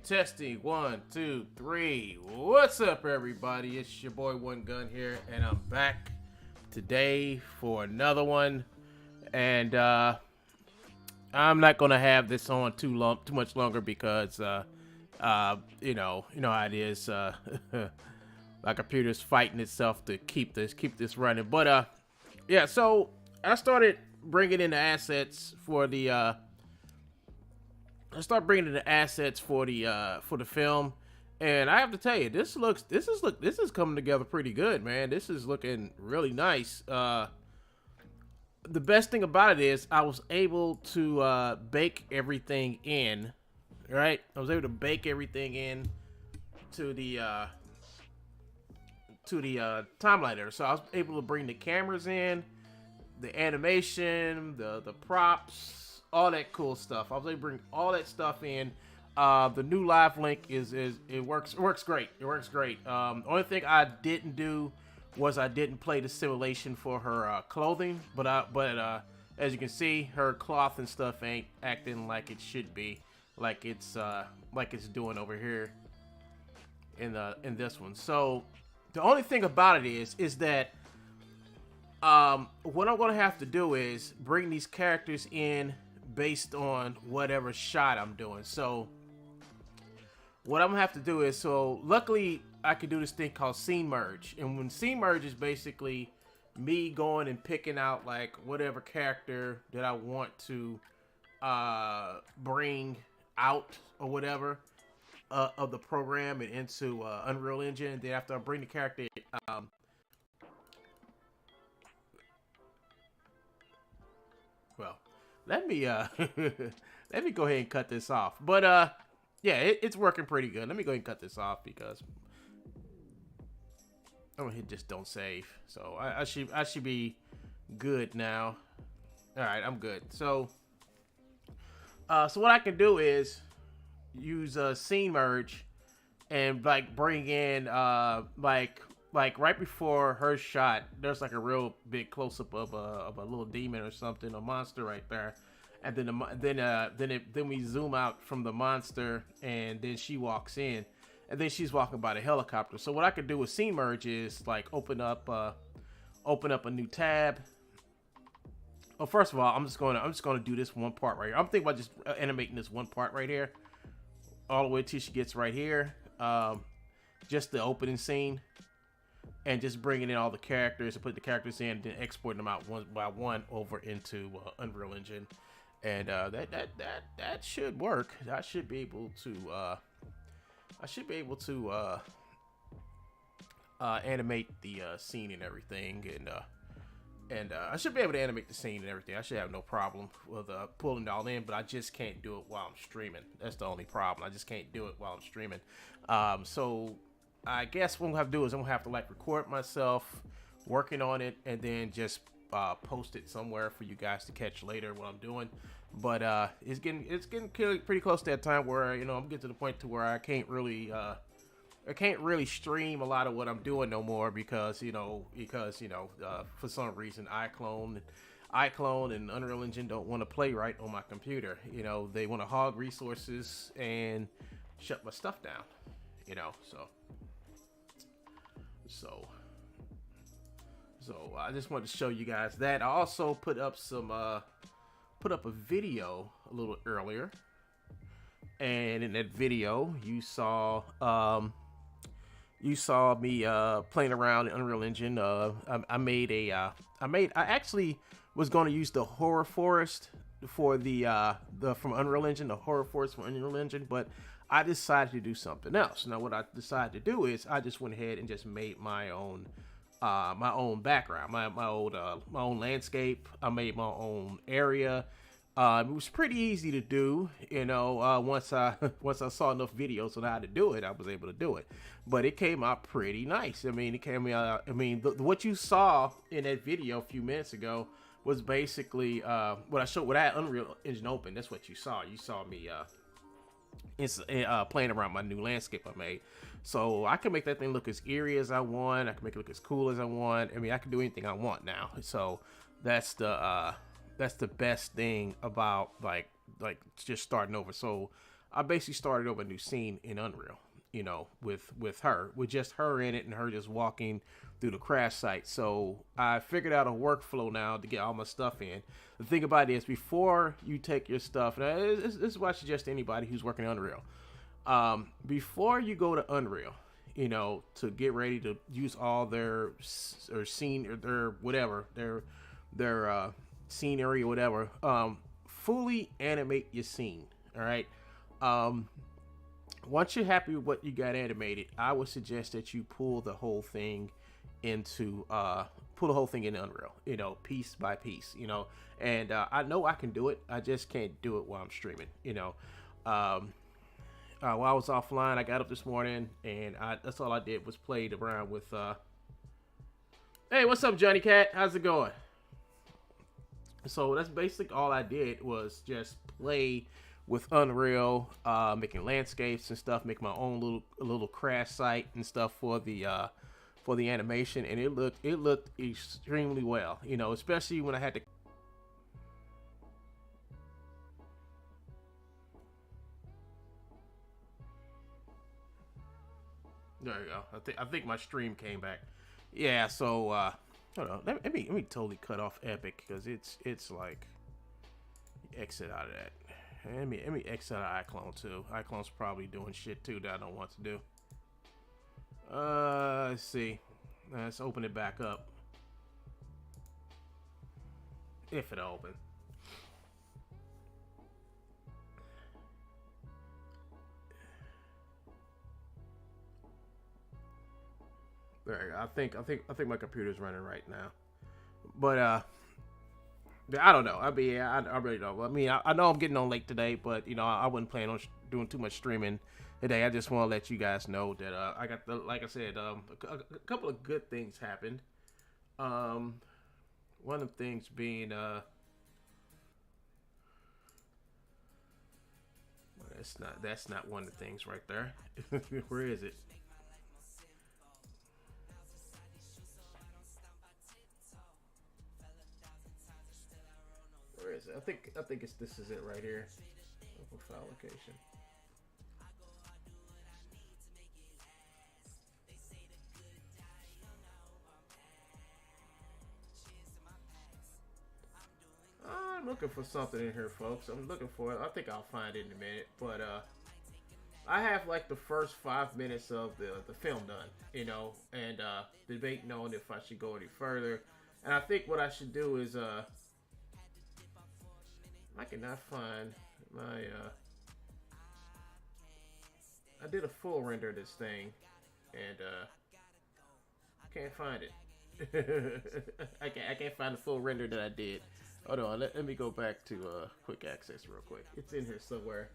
Testing, 1, 2, 3. What's up, everybody? It's your boy One Gun here, and I'm back today for another one. And I'm not gonna have this on too much longer because you know how it is. My computer's fighting itself to keep this running. But yeah. So I started bringing in the assets for the. For the film, and I have to tell you, this is coming together pretty good, man. This is looking really nice. The best thing about it is I was able to bake everything in, right? I was able to bake everything in to the timeline there. So I was able to bring the cameras in, the animation, the props, all that cool stuff. I was able to bring all that stuff in. The new live link it works great. It works great. Only thing I didn't do was I didn't play the simulation for her clothing, but as you can see, her cloth and stuff ain't acting like it should be, like it's doing over here in this one. So the only thing about it is that what I'm gonna have to do is bring these characters in based on whatever shot I'm doing. So what I'm gonna have to do is, so luckily I can do this thing called scene merge, and when scene merge is basically me going and picking out like whatever character that I want to bring out or whatever of the program and into Unreal Engine. Then after I bring the character well, let me let me go ahead and cut this off. But yeah, it's working pretty good. Let me go ahead and cut this off because I'm gonna hit just don't save. So I should be good now. All right, I'm good. So so what I can do is use scene merge and like bring in like right before her shot, there's like a real big close up of a little demon or something, a monster right there, and then we zoom out from the monster, and then she walks in, and then she's walking by the helicopter. So what I could do with scene merge is like open up a new tab. Oh, first of all, I'm just gonna do this one part right here. I'm thinking about just animating this one part right here, all the way till she gets right here. Just the opening scene. And just bringing in all the characters and put the characters in, and then exporting them out one by one over into Unreal Engine, and that should work. I should be able to animate the scene and everything, and I should be able to animate the scene and everything. I should have no problem with pulling it all in, but I just can't do it while I'm streaming. That's the only problem. I just can't do it while I'm streaming. So I guess what I'm gonna have to do is I'm gonna have to like record myself working on it and then just post it somewhere for you guys to catch later what I'm doing. But it's getting pretty close to that time where I'm getting to the point to where I can't really I can't really stream a lot of what I'm doing no more because for some reason Iclone and Unreal Engine don't want to play right on my computer. You know, they want to hog resources and shut my stuff down. You know, so I just wanted to show you guys that. I also put up a video a little earlier, and in that video you saw me playing around in Unreal Engine. I actually was going to use the horror forest for the from Unreal Engine, the horror forest from Unreal Engine, but I decided to do something else. Now, what I decided to do is I just went ahead and just made my own background, my own landscape. I made my own area. It was pretty easy to do, you know. Once I saw enough videos on how to do it, I was able to do it. But it came out pretty nice. I mean, what you saw in that video a few minutes ago was basically what I showed. What I had Unreal Engine open. That's what you saw. You saw me playing around my new landscape I made. So I can make that thing look as eerie as I want. I can make it look as cool as I want. I mean, I can do anything I want now. So that's the best thing about like just starting over. So I basically started over a new scene in Unreal, you know, with just her in it and her just walking through the crash site. So I figured out a workflow now to get all my stuff in. The thing about it is, before you take your stuff, now this is what I suggest to anybody who's working Unreal. Before you go to Unreal, you know, to get ready to use all their scene or their whatever, their scenery or whatever, fully animate your scene. All right. Once you're happy with what you got animated, I would suggest that you pull the whole thing into Unreal, you know, piece by piece, you know. And I know I can do it. I just can't do it while I'm streaming, you know. While I was offline, I got up this morning and that's all I did was played around with. Hey, what's up, Johnny Cat? How's it going? So that's basically all I did was just play with Unreal, making landscapes and stuff, make my own little crash site and stuff for the animation, and it looked extremely well, you know, especially when I had to. There you go. I think my stream came back. Yeah. So hold on. Let me totally cut off Epic because it's like exit out of that. Let me exit out of Iclone too. Iclone's probably doing shit too that I don't want to do. Let's see. Let's open it back up. If it open. There you go. I think my computer's running right now. But I don't know. I really don't. I mean, I know I'm getting on late today, but you know, I wasn't planning on doing too much streaming today. I just want to let you guys know that I got like I said, a couple of good things happened. One of the things being that's not one of the things right there. Where is it? Where is it? I think this is it right here. Open file location. I'm looking for something in here, folks. I'm looking for it. I think I'll find it in a minute. But I have like the first 5 minutes of the film done, you know, and debating on if I should go any further. And I think what I should do is I cannot find my I did a full render of this thing and I can't find it. I can't find the full render that I did. Hold on, let me go back to quick access real quick. It's in here somewhere.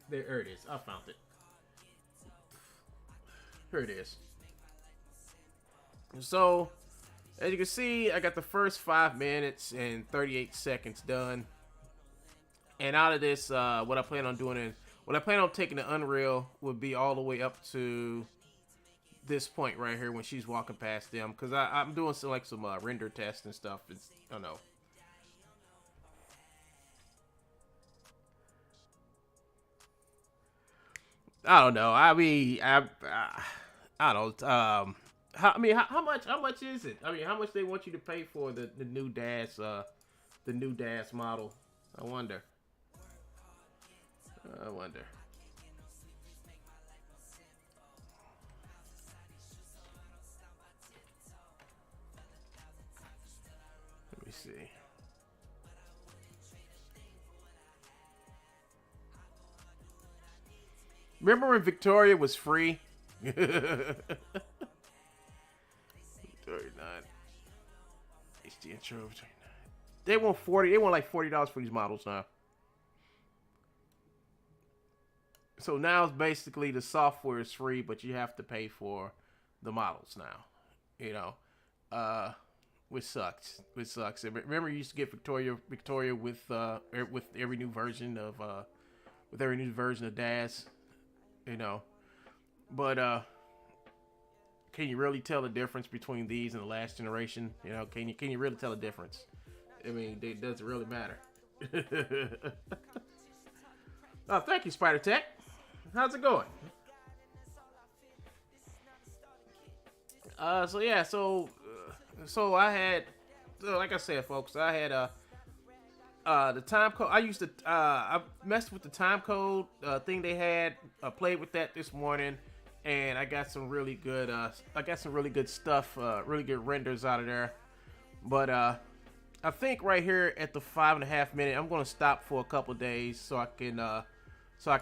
There it is. I found it. Here it is. So as you can see, I got the first 5 minutes and 38 seconds done. And out of this, what I plan on doing what I plan on taking to Unreal would be all the way up to this point right here when she's walking past them, because I'm doing some render tests and stuff. It's, I don't know. I don't know. I mean, I don't. How much is it? I mean, how much they want you to pay for the new DAS model? I wonder. I wonder. Let me see. Remember when Victoria was free? 39. HD intro. 39. They want 40. They want like $40 for these models now. So now it's basically the software is free, but you have to pay for the models now. You know, which sucks. Which sucks. Remember, you used to get Victoria with every new version of DAS. You know, but can you really tell the difference between these and the last generation? You know, can you really tell the difference? I mean, it doesn't really matter. Oh, thank you, Spider Tech. How's it going? So yeah, so I had, like I said, folks, I had the time code. I messed with the time code thing they had. I played with that this morning, and I got some really good stuff, really good renders out of there. But I think right here at the 5.5 minute, I'm gonna stop for a couple days so I can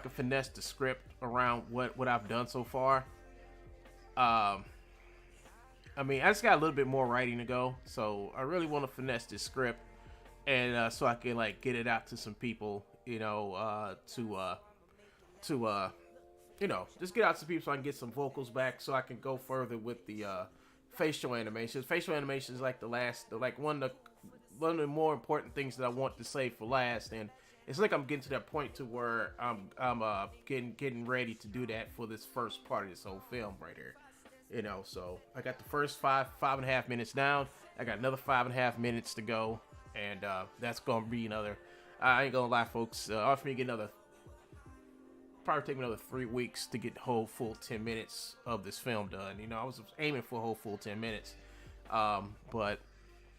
finesse the script around what I've done so far. I mean, I just got a little bit more writing to go, so I really want to finesse this script, and so I can like get it out to some people, you know, you know, just get out to people so I can get some vocals back, so I can go further with the facial animations. Facial animations is like one of the more important things that I want to save for last, and it's like I'm getting to that point to where I'm getting ready to do that for this first part of this whole film right here. You know, so I got the first 5.5 minutes down. I got another 5.5 minutes to go, and that's gonna be another. I ain't gonna lie, folks. After me get probably take me another 3 weeks to get the whole full 10 minutes of this film done. You know, I was aiming for a whole full 10 minutes, but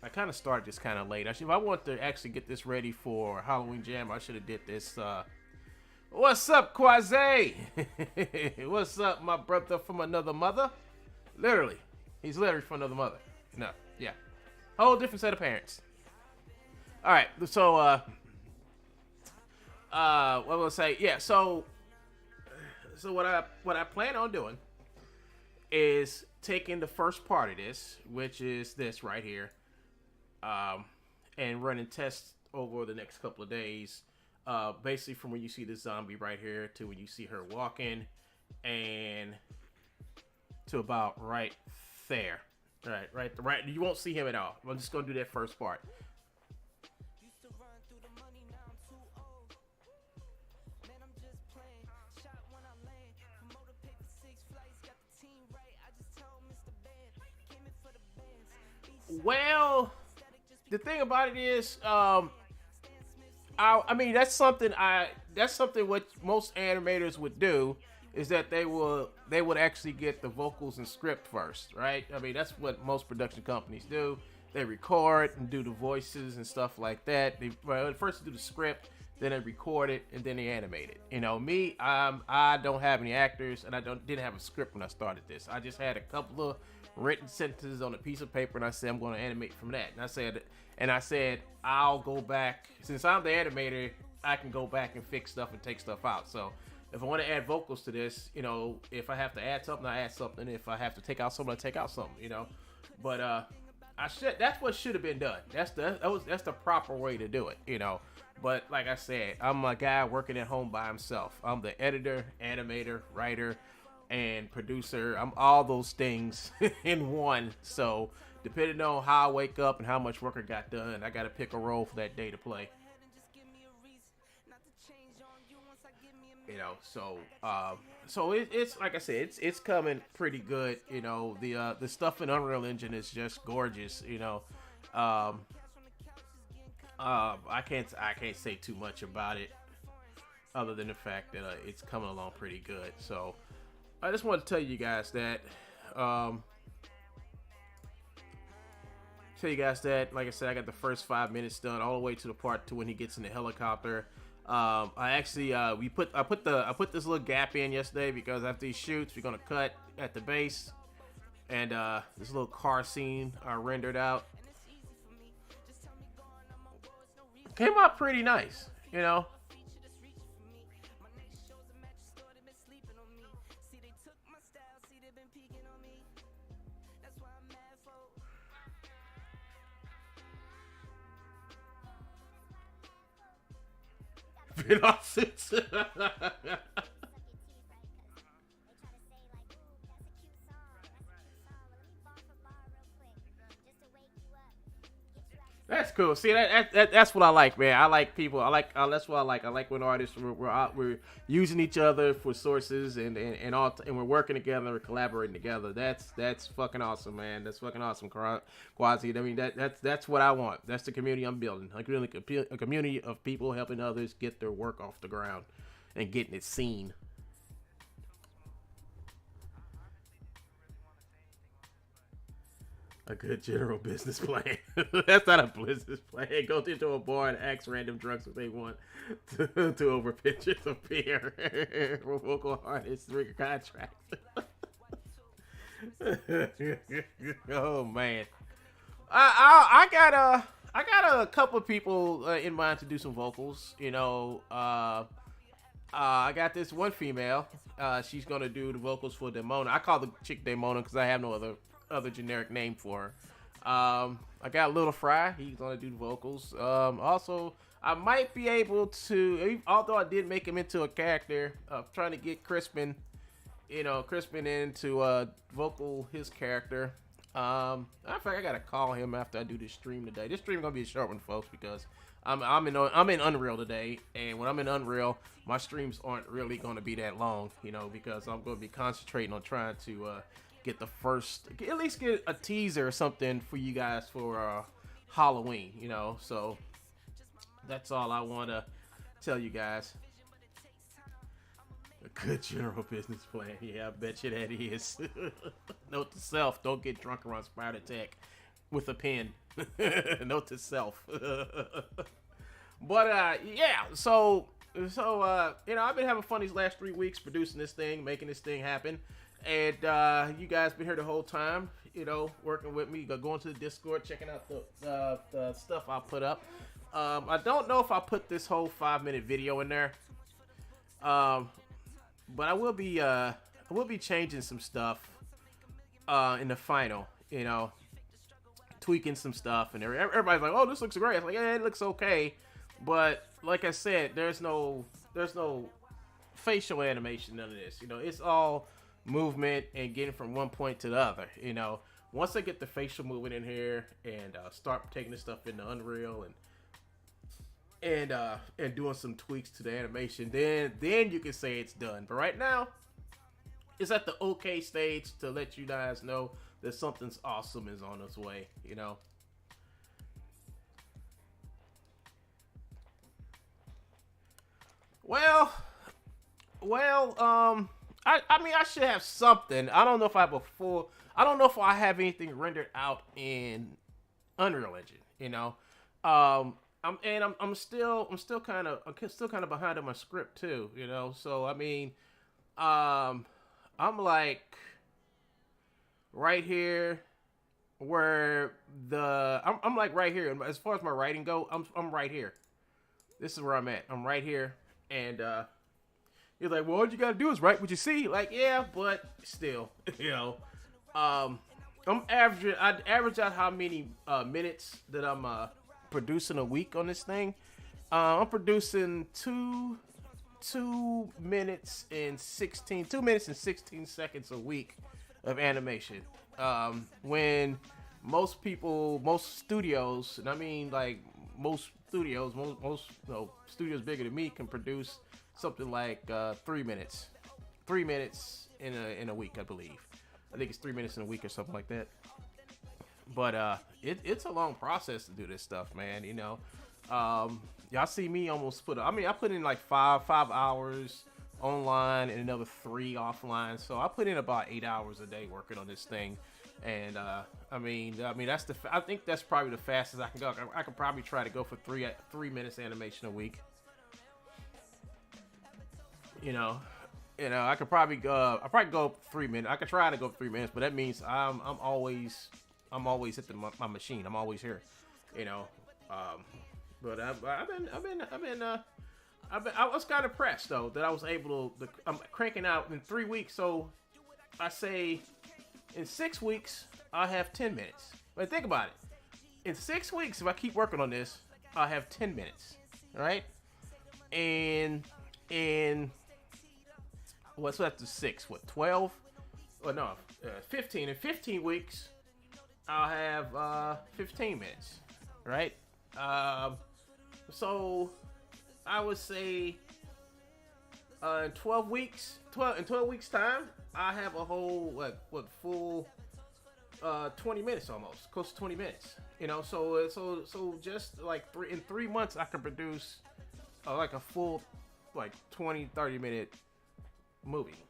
I kind of started this kind of late. Actually, if I want to actually get this ready for Halloween Jam, I should have did this. What's up, Quasi? What's up, my brother from another mother? Literally. He's literally from another mother. No, yeah. Whole different set of parents. Alright, so, what will I say? Yeah, so what I plan on doing is taking the first part of this, which is this right here, and running tests over the next couple of days, basically from when you see the zombie right here to when you see her walking, and to about right there. Right. You won't see him at all. I'm just gonna do that first part. Well, the thing about it is, I mean, that's something what most animators would do, is that they would actually get the vocals and script first, right? I mean, that's what most production companies do. They record and do the voices and stuff like that. First they do the script, then they record it, and then they animate it. You know, me, I don't have any actors, and I didn't have a script when I started this. I just had a couple of written sentences on a piece of paper, and I said I'm going to animate from that. And I said I'll go back, since I'm the animator, I can go back and fix stuff and take stuff out. So if I want to add vocals to this, you know, if I have to add something, I add something. If I have to take out something, I take out something, you know. But that's what should have been done. That's the proper way to do it, you know. But like I said, I'm a guy working at home by himself. I'm the editor, animator, writer, and producer. I'm all those things in one. So depending on how I wake up and how much work I got done, I got to pick a role for that day to play. You know, so it's like I said, it's coming pretty good. You know, the stuff in Unreal Engine is just gorgeous. You know, um, I can't say too much about it other than the fact that it's coming along pretty good. So I just want to tell you guys that. Um, like I said, I got the first 5 minutes done, all the way to the part to when he gets in the helicopter. I actually I put this little gap in yesterday because after he shoots, we're gonna cut at the base, and this little car scene rendered out. Came out pretty nice, you know. Been on since. That's cool. See, that's what I like, man. I like people. That's what I like. I like when artists we're using each other for sources and all, and we're working together, we're collaborating together. That's fucking awesome, man. That's fucking awesome, Quasi. I mean, that's what I want. That's the community I'm building. Like really a community of people helping others get their work off the ground and getting it seen. A good general business plan. That's not a business plan. Go into a bar and ask random drunks what they want to over pitches of beer for vocal artists ring contract. Oh man, I got a couple of people in mind to do some vocals. You know, I got this one female. She's gonna do the vocals for Demona. I call the chick Demona because I have no other generic name for her. I got Little Fry. He's gonna do the vocals. Also, I might be able to, although I did make him into a character, trying to get Crispin into vocal his character. I think I gotta call him after I do this stream today. This stream gonna be a short one, folks, because I'm in Unreal today, and when I'm in Unreal, my streams aren't really gonna be that long, because I'm gonna be concentrating on trying to at least get a teaser or something for you guys for Halloween, So that's all I want to tell you guys. A good general business plan. Yeah, I bet you that is. Note to self: don't get drunk around Spider Tech with a pen. Note to self. But yeah, so I've been having fun these last 3 weeks producing this thing, making this thing happen. And you guys been here the whole time, working with me, going to the Discord, checking out the stuff I put up. I don't know if I put this whole 5-minute video in there, but I will be changing some stuff in the final, tweaking some stuff, and everybody's like, "Oh, this looks great." I'm like, "Yeah, it looks okay," but like I said, there's no facial animation, none of this. It's all movement and getting from one point to the other. Once I get the facial movement in here and start taking this stuff into Unreal and doing some tweaks to the animation, then you can say it's done. But right now, it's at the okay stage to let you guys know that something's awesome is on its way. Well, I mean, I should have something. I don't know if I have anything rendered out in Unreal Engine. I'm still kind of behind on my script too. So I mean, I'm like right here where I'm like right here. As far as my writing go, I'm right here. This is where I'm at. I'm right here, and you're like, well, all you gotta do is write what you see. Like, yeah, but still, I average out how many minutes that I'm producing a week on this thing. I'm producing 2 minutes and 16 seconds a week of animation. When most studios, and I mean like most studios, most studios bigger than me can produce something like 3 minutes, 3 minutes in a week, I believe. I think it's 3 minutes in a week or something like that. But it's a long process to do this stuff, man. Y'all see me almost I put in like five hours online and another 3 offline. So I put in about 8 hours a day working on this thing. And I think that's probably the fastest I can go. I could probably try to go for 3 minutes animation a week. I could probably go. I probably go 3 minutes. I could try to go 3 minutes, but that means I'm always at my machine. I'm always here. But I was kind of impressed though that I was able to. I'm cranking out in 3 weeks. So I say in 6 weeks I'll have 10 minutes. But think about it. In 6 weeks, if I keep working on this, I'll have 10 minutes. Right? And what's after 6? What, 12? Well, no, 15. In 15 weeks, I'll have 15 minutes, right? So I would say in 12 weeks time, I have a whole full 20 minutes almost, close to 20 minutes. So just like in 3 months, I can produce like a full 20-30 minute movie,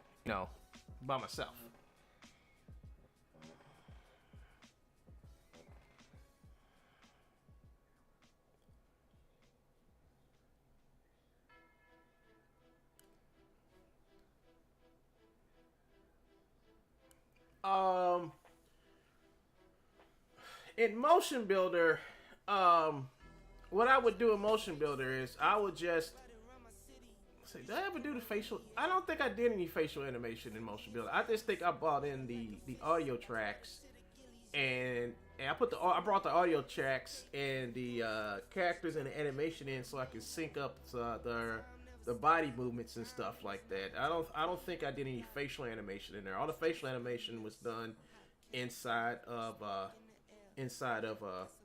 by myself. In Motion Builder, what I would do in Motion Builder is I would just say, did I ever do the facial? I don't think I did any facial animation in Motion Builder. I just think I brought in the audio tracks, and I brought the audio tracks and the characters and the animation in so I could sync up the body movements and stuff like that. I don't think I did any facial animation in there. All the facial animation was done inside of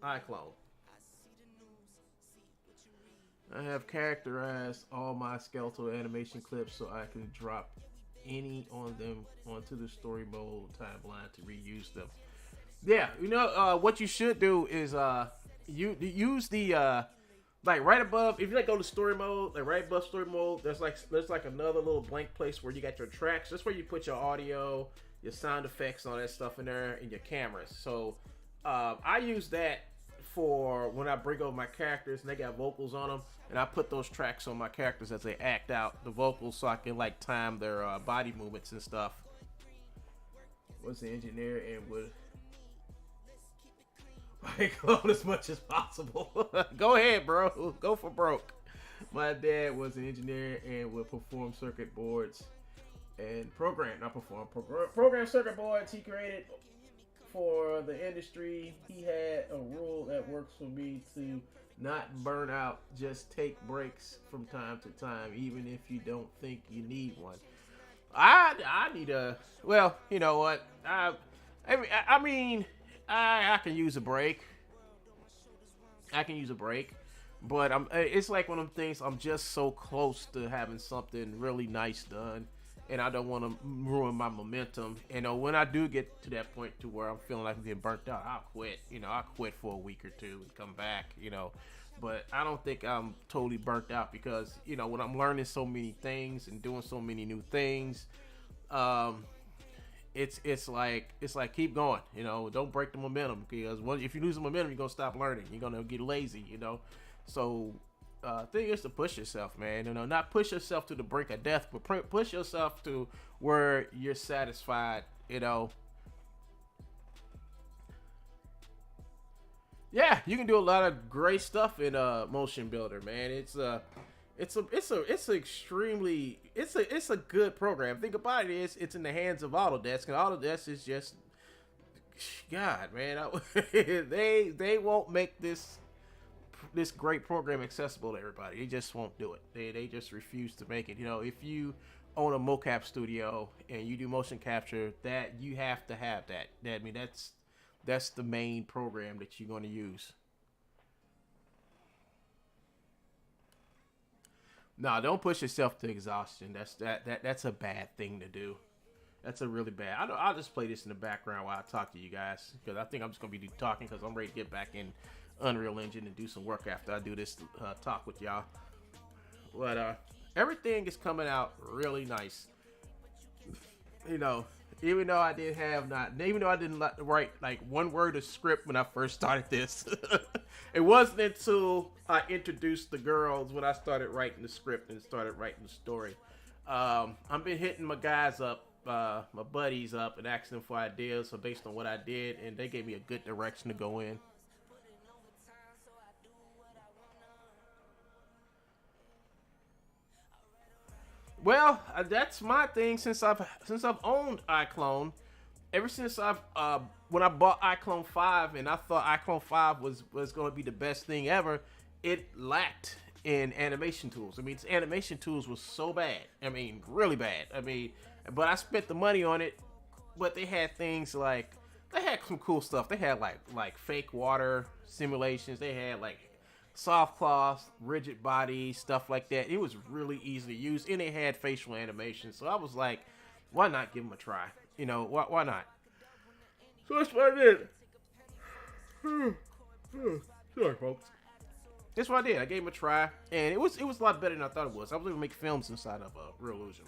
Iclone. I have characterized all my skeletal animation clips so I can drop any on them onto the story mode timeline to reuse them. Yeah, what you should do is you use the like right above, if you go to story mode, like right above story mode, there's like another little blank place where you got your tracks. That's where you put your audio, your sound effects, all that stuff in there, and your cameras. So I use that for when I bring over my characters and they got vocals on them, and I put those tracks on my characters as they act out the vocals so I can time their body movements and stuff. Was the engineer and would clone as much as possible. Go ahead, bro. Go for broke. My dad was an engineer and would perform circuit boards and program circuit boards he created for the industry. He had a rule that works for me to not burn out. Just take breaks from time to time, even if you don't think you need one. I need a, well, you know what? I can use a break. But it's like one of them things, I'm just so close to having something really nice done, and I don't want to ruin my momentum. When I do get to that point to where I'm feeling like I'm getting burnt out, I'll quit. I'll quit for a week or two and come back, But I don't think I'm totally burnt out because, when I'm learning so many things and doing so many new things, it's like keep going, don't break the momentum, because if you lose the momentum, you're gonna stop learning, you're gonna get lazy, So thing is to push yourself, man. Not push yourself to the brink of death, but push yourself to where you're satisfied. Yeah, you can do a lot of great stuff in Motion Builder, man. It's a good program. Think about it, it's in the hands of Autodesk, and Autodesk is just, God, man, they won't make this great program accessible to everybody. They just won't do it. They just refuse to make it. If you own a mocap studio and you do motion capture, that you have to have that. That's the main program that you're going to use. No, don't push yourself to exhaustion. That's a bad thing to do. That's a really bad. I'll just play this in the background while I talk to you guys because I think I'm just gonna be talking because I'm ready to get back in Unreal Engine and do some work after I do this talk with y'all. But everything is coming out really nice. You know, even though I did have not, even though I didn't write like one word of script when I first started this, it wasn't until I introduced the girls when I started writing the script and started writing the story. I've been hitting my guys up, my buddies up, and asking them for ideas. So based on what I did, and they gave me a good direction to go in. Well, that's my thing since I've owned iClone. Ever since I've when I bought Iclone 5 and I thought Iclone 5 was going to be the best thing ever, it lacked in animation tools. I mean, its animation tools was so bad. I mean, really bad. I mean, but I spent the money on it. But they had things like they had some cool stuff. They had like fake water simulations. They had like soft cloths, rigid body, stuff like that. It was really easy to use, and it had facial animation. So I was like, why not give them a try? You know, why not? So that's what I did. Sorry, folks. That's what I did. I gave him a try, and it was a lot better than I thought it was. I was able to make films inside of Real Illusion.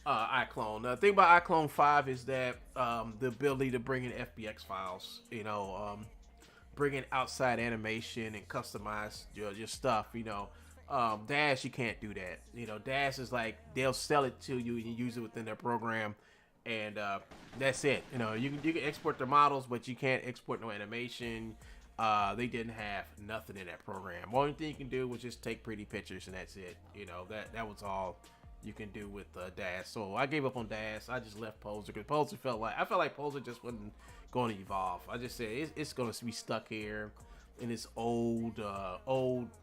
Iclone. The thing about Iclone 5 is that the ability to bring in FBX files, bring in outside animation and customize your stuff, Dash, you can't do that. Dash is like, they'll sell it to you and you use it within their program, and that's it. You can export the models, but you can't export no animation. They didn't have nothing in that program. Only thing you can do was just take pretty pictures, and that's it. That was all you can do with Dash. So I gave up on Dash. I just left Poser because Poser I felt like Poser just wasn't going to evolve. I just said it's going to be stuck here in this old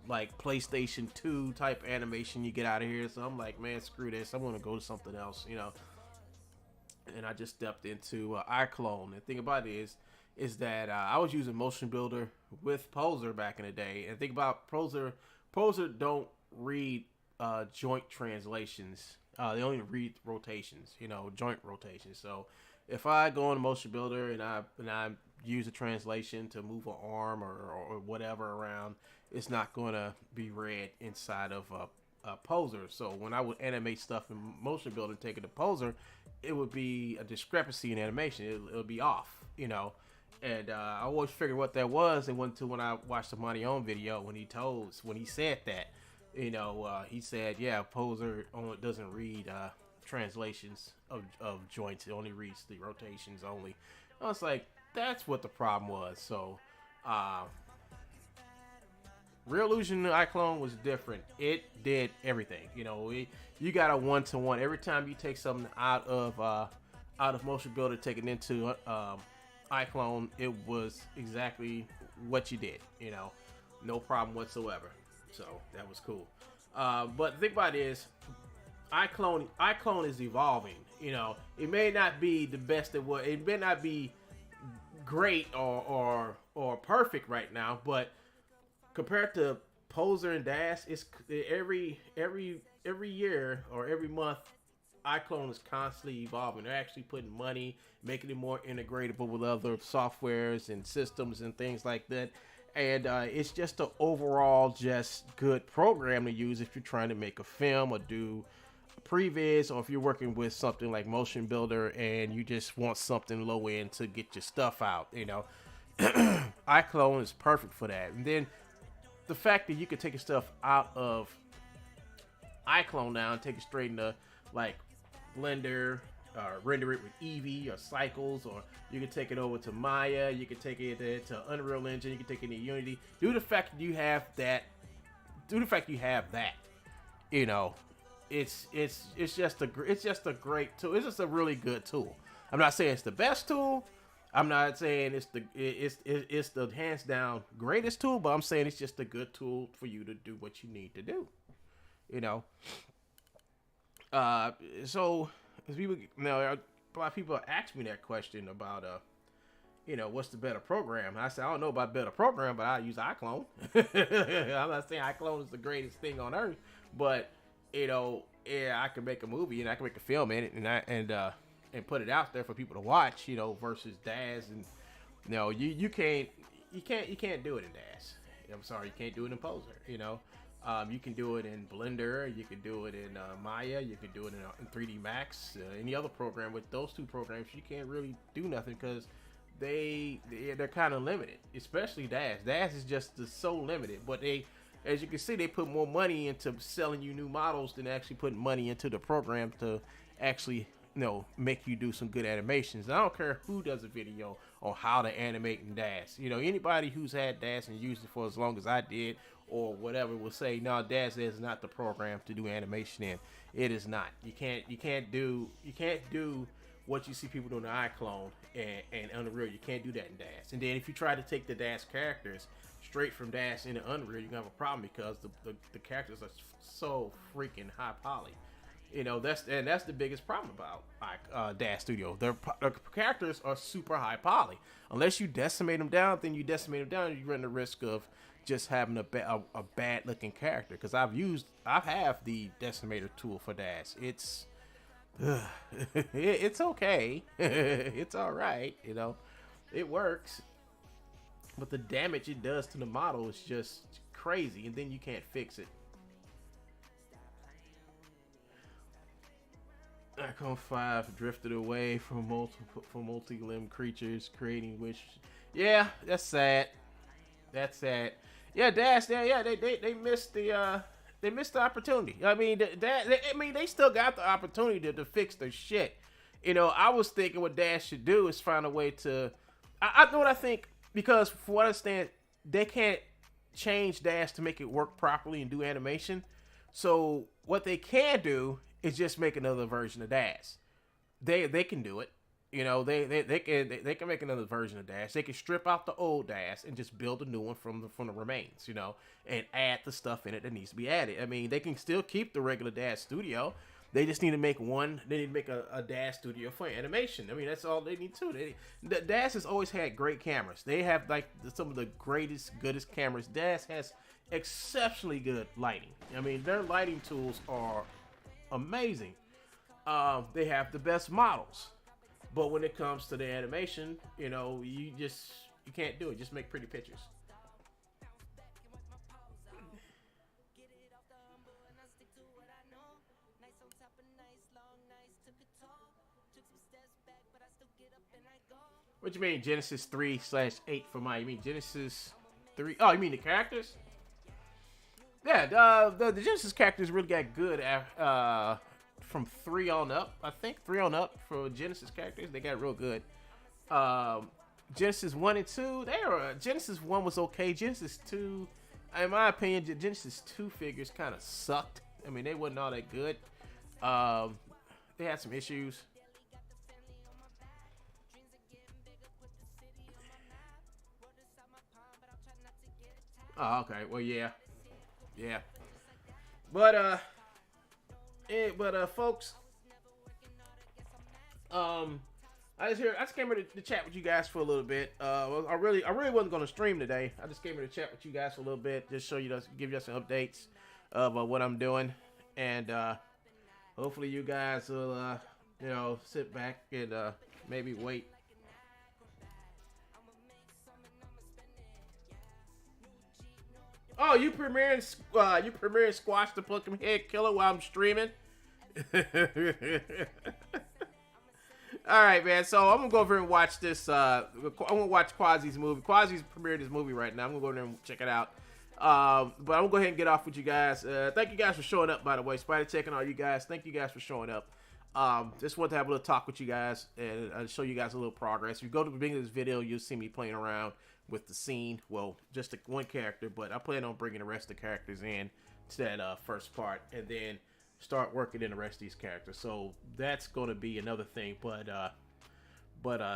like PlayStation 2 type animation you get out of here. So I'm like, man, screw this. I'm going to go to something else, And I just stepped into Iclone. The thing about it is that I was using Motion Builder with Poser back in the day. And think about Poser don't read joint translations. They only read rotations, joint rotations. So if I go on Motion Builder and I use a translation to move an arm or whatever around, it's not going to be read inside of a Poser. So when I would animate stuff in Motion Builder and take it to Poser, it would be a discrepancy in animation. It would be off, And I always figured what that was. And went to when I watched the Marion video when he said that, he said, yeah, Poser only doesn't read translations of joints. It only reads the rotations only. I was like, that's what the problem was. So, Real Illusion Iclone was different. It did everything. You got a one-to-one. Every time you take something out of Motion Builder, take it into Iclone, it was exactly what you did. No problem whatsoever. So that was cool. But the thing about it is, Iclone is evolving. It may not be the best it may not be great or perfect right now, but compared to Poser and Dash, it's every year or every month, Iclone is constantly evolving. They're actually putting money, making it more integratable with other softwares and systems and things like that. And it's just an overall just good program to use if you're trying to make a film or do previs, or if you're working with something like Motion Builder and you just want something low end to get your stuff out. Iclone is perfect for that. And then the fact that you can take your stuff out of Iclone now and take it straight into like Blender, render it with Eevee or Cycles, or you can take it over to Maya, you can take it to Unreal Engine, you can take it into Unity. Due to the fact that you have that, it's just a great tool. It's just a really good tool. I'm not saying it's the best tool. I'm not saying it's the hands down greatest tool, but I'm saying it's just a good tool for you to do what you need to do. So people, a lot of people ask me that question about you know, what's the better program? And I said, I don't know about better program, but I use Iclone. I'm not saying Iclone is the greatest thing on earth, but you know, yeah, I can make a movie and I can make a film in it, and put it out there for people to watch, you know, versus Daz. And you know, you can't do it in Daz. I'm sorry, you can't do it in Poser. You know, you can do it in Blender, you can do it in Maya, you can do it in 3D Max, any other program. With those two programs, you can't really do nothing because they're kind of limited, especially Daz. Daz is just so limited, but as you can see, they put more money into selling you new models than actually putting money into the program to actually, you know, make you do some good animations. And I don't care who does a video on how to animate in Daz. You know, anybody who's had Daz and used it for as long as I did or whatever will say, no, Daz is not the program to do animation in. It is not. You can't do what you see people doing in Iclone and Unreal. You can't do that in Daz. And then if you try to take the Daz characters straight from Daz into Unreal, you're gonna have a problem because the characters are so freaking high poly. You know, that's the biggest problem about Daz Studio. Their characters are super high poly. Unless you decimate them down, then you decimate them down, you run the risk of just having a bad looking character. Because I have the decimator tool for Daz. It's okay. It's all right. You know, it works. But the damage it does to the model is just crazy, and then you can't fix it. Icon 5 drifted away from multi-limb creatures, creating which, yeah, that's sad. That's sad. Yeah, Dash. Yeah, they missed the opportunity. I mean, they still got the opportunity to fix their shit. You know, I was thinking what Dash should do is find a way to. I know what I think. Because for what I understand, they can't change Dash to make it work properly and do animation. So what they can do is just make another version of Dash. They can do it. You know, they can make another version of Dash. They can strip out the old Dash and just build a new one from the remains. You know, and add the stuff in it that needs to be added. I mean, they can still keep the regular Dash Studio. They just need to make one. They need to make a Dash Studio for animation. I mean, that's all they need to. Dash has always had great cameras. They have like some of the goodest cameras. Dash has exceptionally good lighting. I mean, their lighting tools are amazing. They have the best models. But when it comes to the animation, you know, you can't do it. Just make pretty pictures. What you mean Genesis 3/8 for mine? You mean Genesis 3? Oh, you mean the characters? Yeah, the Genesis characters really got good from 3 on up. I think 3 on up for Genesis characters. They got real good. Genesis 1 and 2, Genesis 1 was okay. Genesis 2, in my opinion, Genesis 2 figures kind of sucked. I mean, they wasn't all that good. They had some issues. Oh, okay. Well, yeah. But folks, I just came here to chat with you guys for a little bit. I really wasn't gonna stream today. I just came here to chat with you guys for a little bit, just show you, give you some updates of what I'm doing, and hopefully you guys will, you know, sit back and maybe wait. Oh, you premiering Squash the Pumpkin Head Killer while I'm streaming? Alright, man, so I'm gonna go over and watch this. I'm gonna watch Quasi's movie. Quasi's premiered his movie right now. I'm gonna go over there and check it out. But I'm gonna go ahead and get off with you guys. Thank you guys for showing up, by the way. Spider Tech and all you guys, thank you guys for showing up. Just want to have a little talk with you guys and show you guys a little progress. If you go to the beginning of this video, you'll see me playing around with the scene. Well, just one character, but I plan on bringing the rest of the characters in to that first part, and then start working in the rest of these characters. So that's going to be another thing. But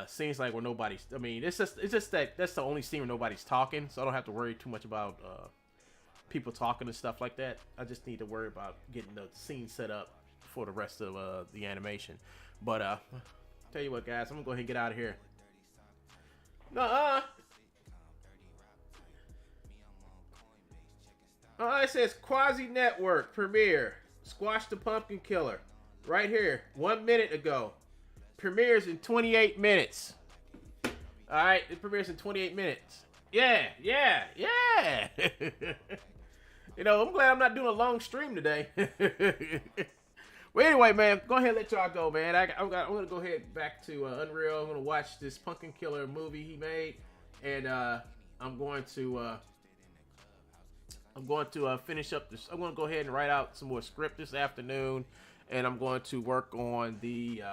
scenes like where nobody's, I mean, it's just that that's the only scene where nobody's talking, so I don't have to worry too much about people talking and stuff like that. I just need to worry about getting the scene set up for the rest of the animation. But tell you what, guys, I'm gonna go ahead and get out of here. Nuh-uh. It says Quasi Network Premiere. Squash the Pumpkin Killer. Right here. 1 minute ago. Premieres in 28 minutes. Alright, it premieres in 28 minutes. Yeah. You know, I'm glad I'm not doing a long stream today. Well, anyway, man, go ahead and let y'all go, man. I'm going to go ahead back to Unreal. I'm going to watch this Pumpkin Killer movie he made. And I'm going to finish up this. I'm going to go ahead and write out some more script this afternoon. And I'm going to work on the...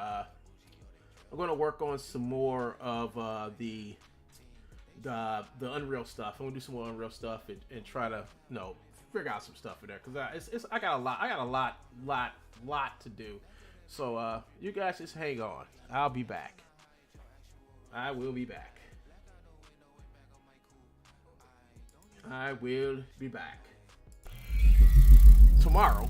I'm going to work on some more of the Unreal stuff. I'm going to do some more Unreal stuff and try to, you know, figure out some stuff in there, because I got a lot to do. So you guys just hang on. I'll be back. I will be back. I will be back tomorrow.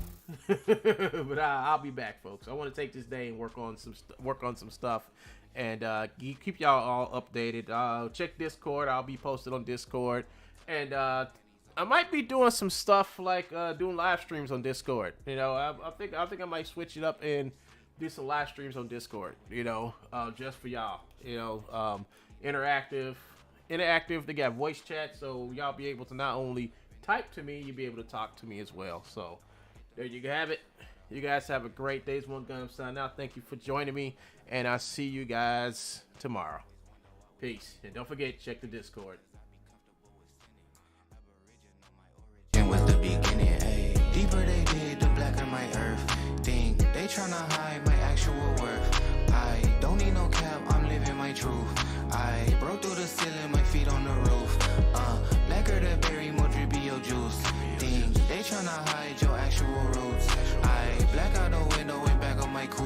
But I'll be back, folks. I want to take this day and work on some stuff, and keep y'all all updated. Check Discord. I'll be posted on Discord, and I might be doing some stuff like doing live streams on Discord. You know, I think I might switch it up and do some live streams on Discord. You know, just for y'all. You know, interactive. They got voice chat, so y'all be able to not only type to me, you'll be able to talk to me as well. So there you have it. You guys have a great day. It's One Gun. I'm signing out. Thank you for joining me, and I'll see you guys tomorrow. Peace, and don't forget, check the Discord. Was the beginning, ayy. Deeper they dig, the blacker my earth. Think they tryna hide my actual worth. I don't need no cap, I'm living my truth. I broke through the ceiling, my feet on the roof. Blacker the berry, more drippy your juice. Think they tryna hide your actual roots. I black out the window and back on my cool.